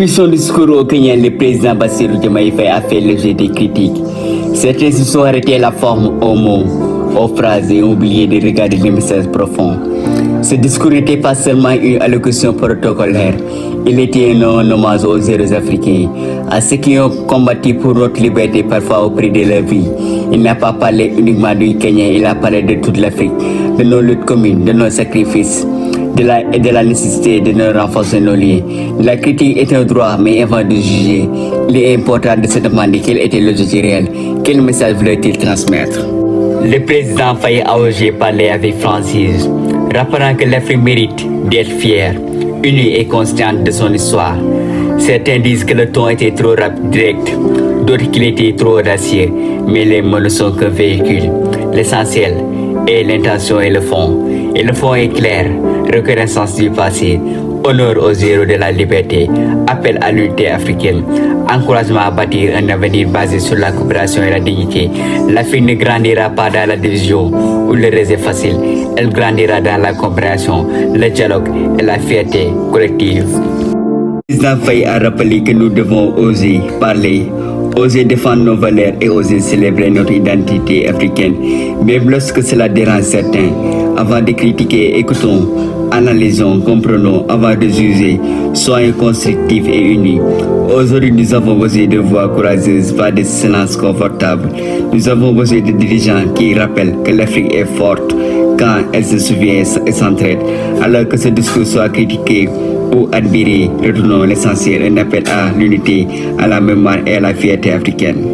Depuis son discours au Kenya, le président Bassirou Diomaye Faye a fait l'objet des critiques. Certains se sont arrêtés à la forme, aux mots, aux phrases et ont oublié de regarder le message profond. Ce discours n'était pas seulement une allocution protocolaire, il était un hommage aux héros africains, à ceux qui ont combattu pour notre liberté parfois au prix de leur vie. Il n'a pas parlé uniquement du Kenya, il a parlé de toute l'Afrique, de nos luttes communes, de nos sacrifices. De la nécessité de nous renforcer nos liens. La critique est un droit, mais avant de juger, il est important de se demander quel était l'objectif réel, quel message voulait-il transmettre. Le président Faye a osé parler avec franchise, rappelant que l'Afrique mérite d'être fière, unie et consciente de son histoire. Certains disent que le ton était trop rapide, direct, d'autres qu'il était trop audacieux, mais les mots ne sont qu'un véhicule. L'essentiel est l'intention et le fond. Et le fond est clair, reconnaissance du passé, honneur aux héros de la liberté, appel à l'unité africaine, encouragement à bâtir un avenir basé sur la coopération et la dignité. L'Afrique ne grandira pas dans la division où le reste est facile, elle grandira dans la coopération, le dialogue et la fierté collective. Le président Faye a rappelé que nous devons oser parler, oser défendre nos valeurs et oser célébrer notre identité africaine, même lorsque cela dérange certains. Avant de critiquer, écoutons, analysons, comprenons, avant de juger, soyons constructifs et unis. Aujourd'hui, nous avons besoin de voix courageuses, pas de silence confortable. Nous avons besoin de dirigeants qui rappellent que l'Afrique est forte quand elle se souvient et s'entraide. Alors que ce discours soit critiqué ou admiré, retenons l'essentiel, un appel à l'unité, à la mémoire et à la fierté africaine.